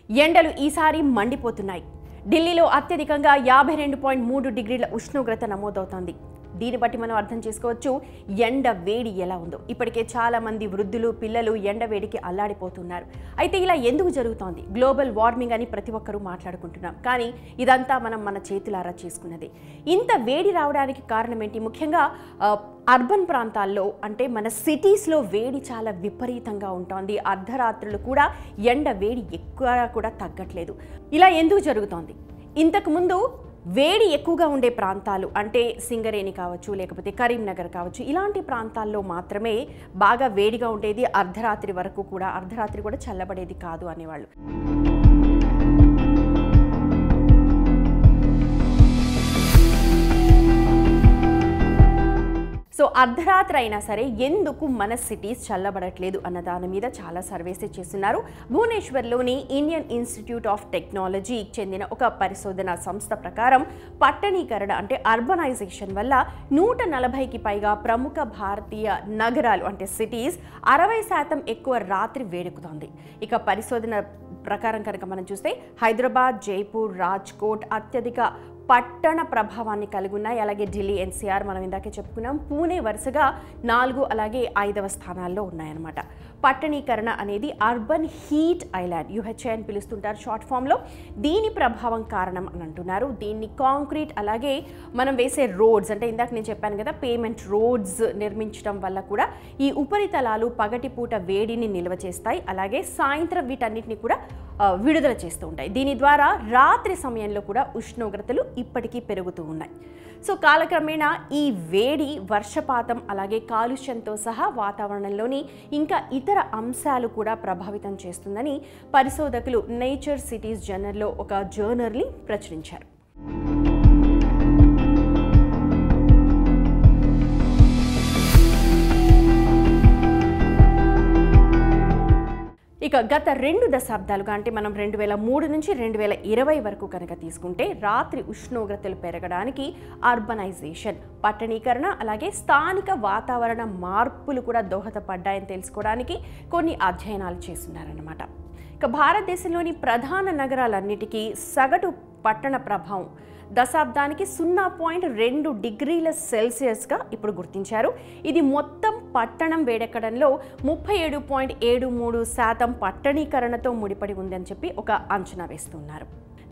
ఎండలు ఈసారి మండిపోతున్నాయి. ఢిల్లీలో అత్యధికంగా 52.3 డిగ్రీల ఉష్ణోగ్రత నమోదవుతోంది. దీన్ని బట్టి మనం అర్థం చేసుకోవచ్చు ఎండ వేడి ఎలా ఉందో. ఇప్పటికే చాలా మంది వృద్ధులు, పిల్లలు ఎండ వేడికి అల్లాడిపోతున్నారు. అయితే ఇలా ఎందుకు జరుగుతోంది? గ్లోబల్ వార్మింగ్ అని ప్రతి ఒక్కరూ మాట్లాడుకుంటున్నాం. కానీ ఇదంతా మనం మన చేతులారా చేసుకున్నది. ఇంత వేడి రావడానికి కారణం ఏంటి? ముఖ్యంగా అర్బన్ ప్రాంతాల్లో, అంటే మన సిటీస్లో వేడి చాలా విపరీతంగా ఉంటుంది. అర్ధరాత్రులు కూడా ఎండ వేడి ఎక్కువ కూడా తగ్గట్లేదు. ఇలా ఎందుకు జరుగుతోంది? ఇంతకుముందు వేడి ఎక్కువగా ఉండే ప్రాంతాలు అంటే సింగరేణి కావచ్చు, లేకపోతే కరీంనగర్ కావచ్చు, ఇలాంటి ప్రాంతాల్లో మాత్రమే బాగా వేడిగా ఉండేది. అర్ధరాత్రి వరకు కూడా, అర్ధరాత్రి కూడా చల్లబడేది కాదు అనేవాళ్ళు. సో అర్ధరాత్రి అయినా సరే ఎందుకు మన సిటీస్ చల్లబడట్లేదు అన్న దాని మీద చాలా సర్వేస్ చేస్తున్నారు. భువనేశ్వర్లోని ఇండియన్ ఇన్స్టిట్యూట్ ఆఫ్ టెక్నాలజీకి చెందిన ఒక పరిశోధన సంస్థ ప్రకారం పట్టణీకరణ అంటే అర్బనైజేషన్ వల్ల 140కి పైగా ప్రముఖ భారతీయ నగరాలు అంటే సిటీస్ 60% ఎక్కువ రాత్రి వేడెక్కుతోంది. ఇక పరిశోధన ప్రకారం కనుక మనం చూస్తే హైదరాబాద్, జైపూర్, రాజ్కోట్ అత్యధిక పట్టణ ప్రభావాన్ని కలిగి ఉన్నాయి. అలాగే ఢిల్లీ, ఎన్సీఆర్ మనం ఇందాకే చెప్పుకున్నాం. పూణే వరుసగా 4 అలాగే 5వ స్థానాల్లో ఉన్నాయన్నమాట. పట్టణీకరణ అనేది అర్బన్ హీట్ ఐలాండ్, యుహెచ్ఐ అని పిలుస్తుంటారు షార్ట్ ఫామ్లో. దీని ప్రభావం కారణం అని అంటున్నారు. దీన్ని కాంక్రీట్ అలాగే మనం వేసే రోడ్స్, అంటే ఇందాక నేను చెప్పాను కదా, పేమెంట్ రోడ్స్ నిర్మించడం వల్ల కూడా ఈ ఉపరితలాలు పగటిపూట వేడిని నిల్వ చేస్తాయి. అలాగే సాయంత్రం వీటన్నిటిని కూడా విడుదల చేస్తూ ఉంటాయి. దీని ద్వారా రాత్రి సమయంలో కూడా ఉష్ణోగ్రతలు ఇప్పటికీ పెరుగుతూ ఉన్నాయి. సో కాలక్రమేణా ఈ వేడి వర్షపాతం అలాగే కాలుష్యంతో సహా వాతావరణంలోని ఇంకా ఇతర అంశాలు కూడా ప్రభావితం చేస్తుందని పరిశోధకులు నేచర్ సిటీస్ జర్నల్లో ఒక జర్నల్ని ప్రచురించారు. ఇక గత 2 దశాబ్దాలుగా అంటే మనం 2003 నుంచి 2020 వరకు కనుక తీసుకుంటే రాత్రి ఉష్ణోగ్రతలు పెరగడానికి అర్బనైజేషన్, పట్టణీకరణ అలాగే స్థానిక వాతావరణ మార్పులు కూడా దోహదపడ్డాయని తెలుసుకోవడానికి కొన్ని అధ్యయనాలు చేస్తున్నారన్నమాట. ఇక భారతదేశంలోని ప్రధాన నగరాలన్నిటికీ సగటు పట్టణ ప్రభావం దశాబ్దానికి 0.2 డిగ్రీల సెల్సియస్గా ఇప్పుడు గుర్తించారు. ఇది మొత్తం పట్టణం వేడెక్కడంలో 37.73% పట్టణీకరణతో ముడిపడి ఉందని చెప్పి ఒక అంచనా వేస్తున్నారు.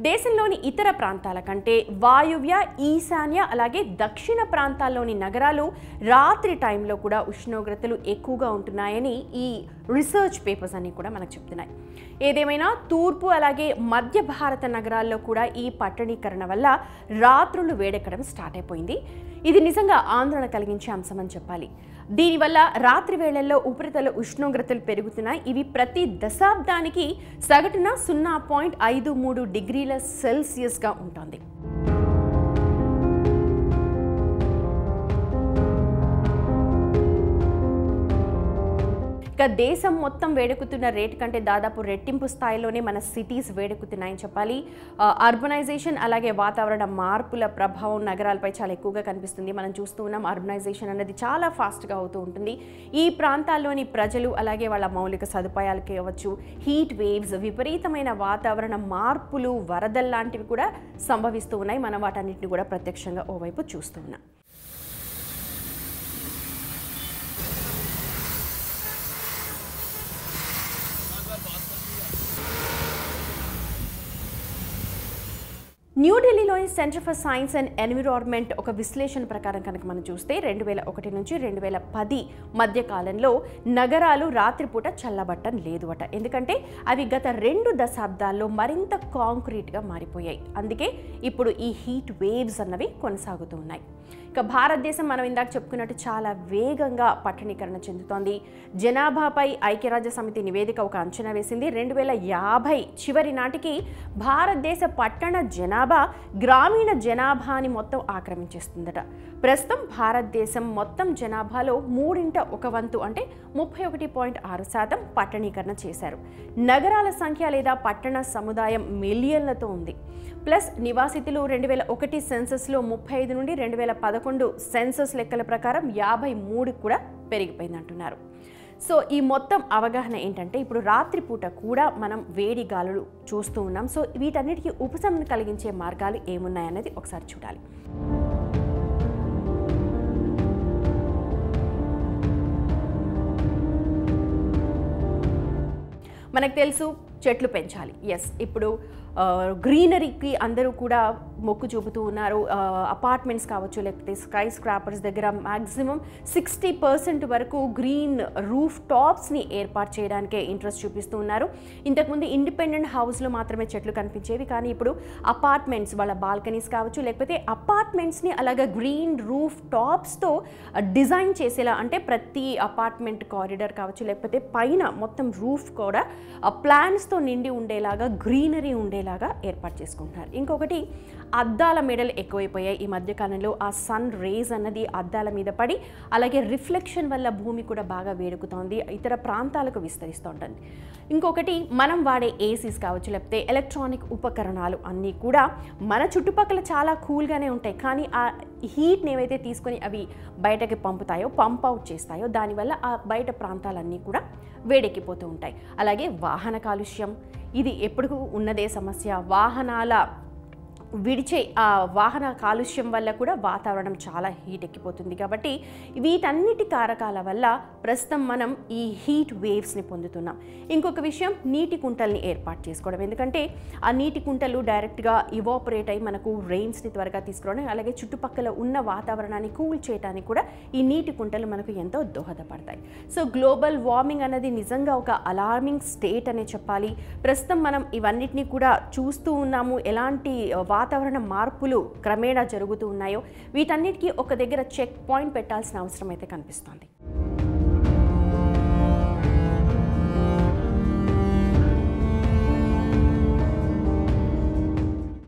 దేశంలోని ఇతర ప్రాంతాల కంటే వాయువ్య, ఈశాన్య అలాగే దక్షిణ ప్రాంతాల్లోని నగరాలు రాత్రి టైంలో కూడా ఉష్ణోగ్రతలు ఎక్కువగా ఉంటున్నాయని ఈ రీసెర్చ్ పేపర్స్ అన్ని కూడా మనకు చెప్తున్నాయి. ఏదేమైనా తూర్పు అలాగే మధ్య భారత నగరాల్లో కూడా ఈ పట్టణీకరణ వల్ల రాత్రులు వేడెక్కడం స్టార్ట్ అయిపోయింది. ఇది నిజంగా ఆందోళన కలిగించే అంశం అని చెప్పాలి. దీనివల్ల రాత్రి వేళల్లో ఉపరితల ఉష్ణోగ్రతలు పెరుగుతున్నాయి. ఇవి ప్రతి దశాబ్దానికి సగటున 0.53 డిగ్రీల సెల్సియస్గా ఉంటుంది. ఇక దేశం మొత్తం వేడెక్కుతున్న రేటు కంటే దాదాపు రెట్టింపు స్థాయిలోనే మన సిటీస్ వేడెక్కుతున్నాయని చెప్పాలి. అర్బనైజేషన్ అలాగే వాతావరణ మార్పుల ప్రభావం నగరాలపై చాలా ఎక్కువగా కనిపిస్తుంది. మనం చూస్తూ ఉన్నాం అర్బనైజేషన్ అనేది చాలా ఫాస్ట్గా అవుతూ ఉంటుంది. ఈ ప్రాంతాల్లోని ప్రజలు అలాగే వాళ్ళ మౌలిక సదుపాయాలు కావచ్చు, హీట్ వేవ్స్, విపరీతమైన వాతావరణ మార్పులు, వరదలు లాంటివి కూడా సంభవిస్తూ ఉన్నాయి. మనం వాటన్నిటిని కూడా ప్రత్యక్షంగా ఓవైపు చూస్తూ ఉన్నాం. న్యూఢిల్లీలోని centre for science and environment ఒక విశ్లేషణ ప్రకారం కనుక మనం చూస్తే 2001 నుంచి 2010 మధ్య కాలంలో నగరాలు రాత్రిపూట చల్లబట్టం లేదు అట. ఎందుకంటే అవి గత 2 దశాబ్దాల్లో మరింత కాంక్రీట్గా మారిపోయాయి. అందుకే ఇప్పుడు ఈ హీట్ వేవ్స్ అన్నవి కొనసాగుతూ ఉన్నాయి. ఇక భారతదేశం మనం ఇందాక చెప్పుకున్నట్టు చాలా వేగంగా పట్టణీకరణ చెందుతోంది. జనాభాపై ఐక్యరాజ్య సమితి నివేదిక ఒక అంచనా వేసింది. 2050 చివరి నాటికి భారతదేశ పట్టణ జనాభా గ్రామీణ జనాభాని మొత్తం ఆక్రమించేస్తుందట. ప్రస్తుతం భారతదేశం మొత్తం జనాభాలో 1/3 అంటే 31.6% పట్టణీకరణ చేశారు. నగరాల సంఖ్య లేదా పట్టణ సముదాయం మిలియన్లతో ఉంది. ప్లస్ నివాసితులు 2001 సెన్సస్లో 35 నుండి 2011 సెన్సస్ లెక్కల ప్రకారం 53 కూడా పెరిగిపోయిందంటున్నారు. సో ఈ మొత్తం అవగాహన ఏంటంటే ఇప్పుడు రాత్రిపూట కూడా మనం వేడి గాలులు చూస్తూ ఉన్నాం. సో వీటన్నిటికీ ఉపశమనం కలిగించే మార్గాలు ఏమున్నాయనేది ఒకసారి చూడాలి. మనకు తెలుసు చెట్లు పెంచాలి. ఎస్, ఇప్పుడు గ్రీనరీకి అందరూ కూడా మొక్కు చూపుతూ ఉన్నారు. అపార్ట్మెంట్స్ కావచ్చు, లేకపోతే స్కై స్క్రాపర్స్ దగ్గర మ్యాక్సిమం 60% వరకు గ్రీన్ రూఫ్ టాప్స్ని ఏర్పాటు చేయడానికే ఇంట్రెస్ట్ చూపిస్తూ ఉన్నారు. ఇంతకుముందు ఇండిపెండెంట్ హౌస్లో మాత్రమే చెట్లు కనిపించేవి, కానీ ఇప్పుడు అపార్ట్మెంట్స్ వాళ్ళ బాల్కనీస్ కావచ్చు, లేకపోతే అపార్ట్మెంట్స్ని అలాగే గ్రీన్ రూఫ్ టాప్స్తో డిజైన్ చేసేలా, అంటే ప్రతి అపార్ట్మెంట్ కారిడార్ కావచ్చు, లేకపోతే పైన మొత్తం రూఫ్ కూడా ప్లాంట్స్తో నిండి ఉండేలాగా, గ్రీనరీ ఉండేలాగా ఏర్పాటు చేసుకుంటున్నారు. ఇంకొకటి, అద్దాల మెడలు ఎక్కువైపోయాయి ఈ మధ్యకాలంలో. ఆ సన్ రేజ్ అన్నది అద్దాల మీద పడి అలాగే రిఫ్లెక్షన్ వల్ల భూమి కూడా బాగా వేడుకుతోంది, ఇతర ప్రాంతాలకు విస్తరిస్తూ ఉంటుంది. ఇంకొకటి, మనం వాడే ఏసీస్ కావచ్చు, లేకపోతే ఎలక్ట్రానిక్ ఉపకరణాలు అన్నీ కూడా మన చుట్టుపక్కల చాలా కూల్గానే ఉంటాయి, కానీ ఆ హీట్ని ఏవైతే తీసుకొని అవి బయటకి పంపుతాయో, పంప్ అవుట్ చేస్తాయో, దానివల్ల ఆ బయట ప్రాంతాలన్నీ కూడా వేడెక్కిపోతూ ఉంటాయి. అలాగే వాహన కాలుష్యం, ఇది ఎప్పుడు ఉన్నదే సమస్య. వాహనాల విడిచే ఆ వాహన కాలుష్యం వల్ల కూడా వాతావరణం చాలా హీట్ ఎక్కిపోతుంది. కాబట్టి వీటన్నిటి కారకాల వల్ల ప్రస్తుతం మనం ఈ హీట్ వేవ్స్ని పొందుతున్నాం. ఇంకొక విషయం, నీటి కుంటల్ని ఏర్పాటు చేసుకోవడం. ఎందుకంటే ఆ నీటి కుంటలు డైరెక్ట్గా ఇవాపరేట్ అయ్యి మనకు రెయిన్స్ని త్వరగా తీసుకురావడం, అలాగే చుట్టుపక్కల ఉన్న వాతావరణాన్ని కూల్ చేయడానికి కూడా ఈ నీటి కుంటలు మనకు ఎంతో దోహదపడతాయి. సో గ్లోబల్ వార్మింగ్ అనేది నిజంగా ఒక అలార్మింగ్ స్టేట్ అనే చెప్పాలి. ప్రస్తుతం మనం ఇవన్నిటినీ కూడా చూస్తూ ఉన్నాము, ఎలాంటి వాతావరణ మార్పులు క్రమేణా జరుగుతూ ఉన్నాయో. వీటన్నిటికీ ఒక దగ్గర చెక్ పాయింట్ పెట్టాల్సిన అవసరం అయితే కనిపిస్తోంది.